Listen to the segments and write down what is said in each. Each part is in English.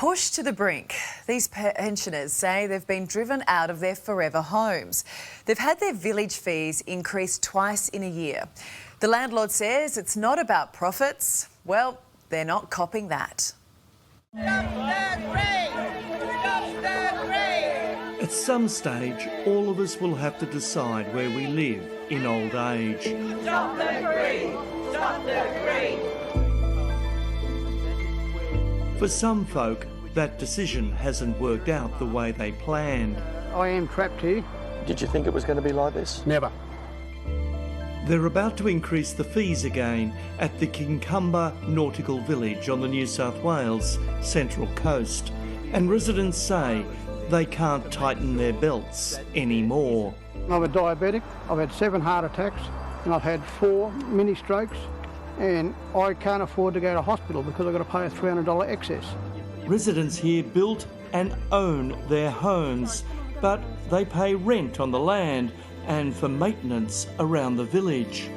Pushed to the brink, these pensioners say they've been driven out of their forever homes. They've had their village fees increased twice in a year. The landlord says it's not about profits. Well, they're not copping that. At some stage, all of us will have to decide where we live in old age. Stop the greed! Stop the greed! For some folk, that decision hasn't worked out the way they planned. I am trapped here. Did you think it was going to be like this? Never. They're about to increase the fees again at the Kincumber Nautical Village on the New South Wales Central Coast. And residents say they can't tighten their belts anymore. I'm a diabetic. I've had 7 heart attacks and I've had 4 mini strokes, and I can't afford to go to hospital because I've got to pay a $300 excess. Residents here built and own their homes, but they pay rent on the land and for maintenance around the village.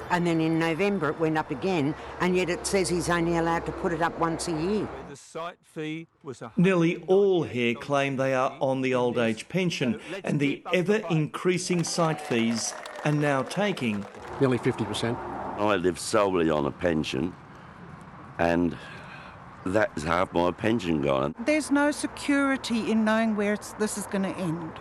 And then in November it went up again, and yet it says he's only allowed to put it up once a year. The site fee was Nearly all here claim they are on the old age pension, and the ever-increasing site fees are now taking Nearly 50%. I live solely on a pension, and that's half my pension gone. There's no security in knowing where this is going to end.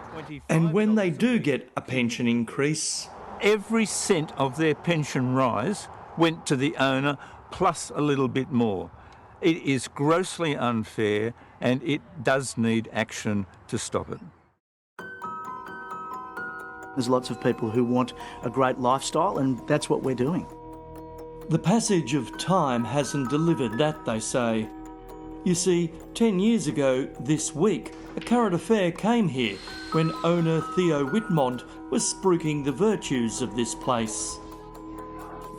And when they do get a pension increase, every cent of their pension rise went to the owner plus a little bit more. It is grossly unfair, and it does need action to stop it. There's lots of people who want a great lifestyle, and that's what we're doing. the passage of time hasn't delivered that, they say. You see, 10 years ago this week, a current affair came here when owner Theo Whitmont was spruiking the virtues of this place.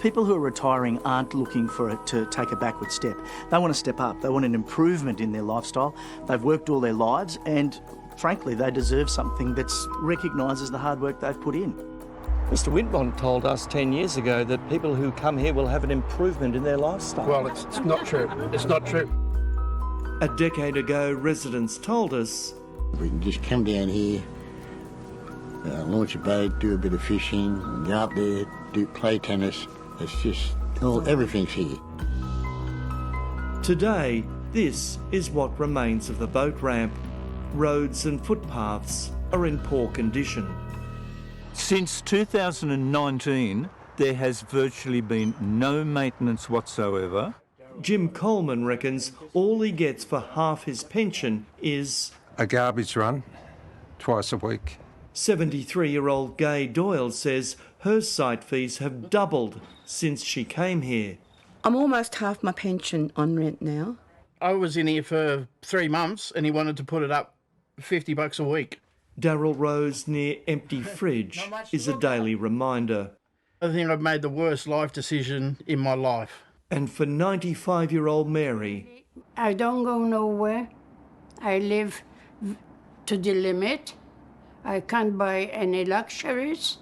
People who are retiring aren't looking for it to take a backward step. They want to step up. They want an improvement in their lifestyle. They've worked all their lives and, frankly, they deserve something that recognises the hard work they've put in. Mr Whitmont told us 10 years ago that people who come here will have an improvement in their lifestyle. Well, it's not true. It's not true. A decade ago, residents told us, we can just come down here, launch a boat, do a bit of fishing, go up there, play tennis. It's just, everything's here. Today, this is what remains of the boat ramp. Roads and footpaths are in poor condition. Since 2019, there has virtually been no maintenance whatsoever. Jim Coleman reckons all he gets for half his pension is a garbage run twice a week. 73-year-old Gay Doyle says her site fees have doubled since she came here. I'm almost half my pension on rent now. I was in here for 3 months and he wanted to put it up $50 a week. Darryl Rose near Empty Fridge is a daily reminder. I think I've made the worst life decision in my life. And for 95-year-old Mary, I don't go nowhere. I live to the limit. I can't buy any luxuries.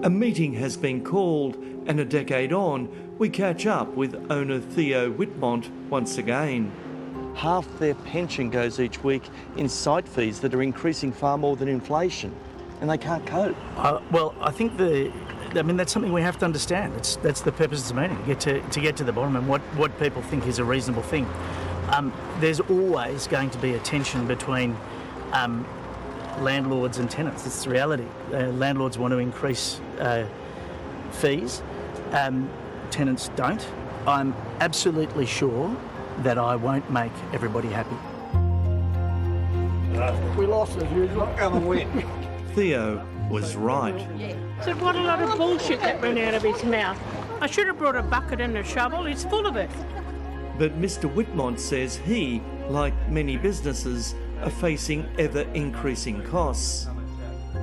A meeting has been called, and a decade on, we catch up with owner Theo Whitmont once again. Half their pension goes each week in site fees that are increasing far more than inflation, and they can't cope. Well, I think that's something we have to understand. That's the purpose of the meeting, to get to the bottom and what people think is a reasonable thing. There's always going to be a tension between landlords and tenants. It's the reality. Landlords want to increase fees. Tenants don't. I'm absolutely sure that I won't make everybody happy. We lost as usual. Come and win. Theo was right. So what a lot of bullshit that went out of his mouth. I should have brought a bucket and a shovel. It's full of it. But Mr Whitmont says he, like many businesses, are facing ever-increasing costs.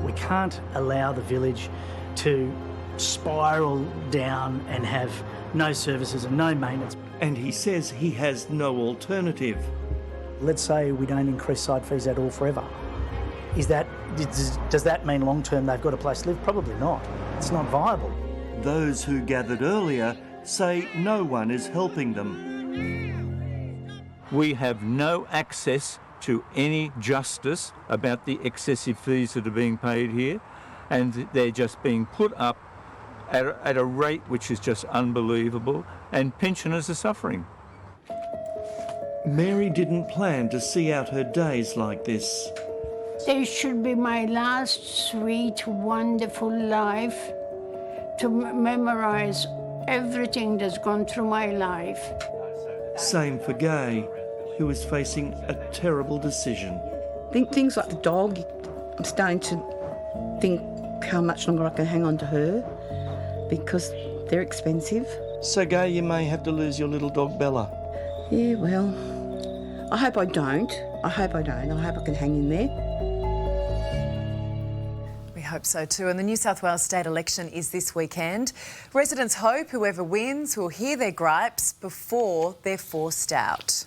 We can't allow the village to spiral down and have no services and no maintenance. And he says he has no alternative. Let's say we don't increase site fees at all forever. Does that mean long-term they've got a place to live? Probably not. It's not viable. Those who gathered earlier say no one is helping them. We have no access to any justice about the excessive fees that are being paid here, and they're just being put up at a rate which is just unbelievable, and pensioners are suffering. Mary didn't plan to see out her days like this. This should be my last sweet, wonderful life, to memorise everything that's gone through my life. Same for Gay, who is facing a terrible decision. Things like the dog, I'm starting to think how much longer I can hang on to her because they're expensive. So Gay, you may have to lose your little dog Bella. Yeah, well, I hope I don't. I hope I can hang in there. We hope so too. And the New South Wales state election is this weekend. Residents hope whoever wins will hear their gripes before they're forced out.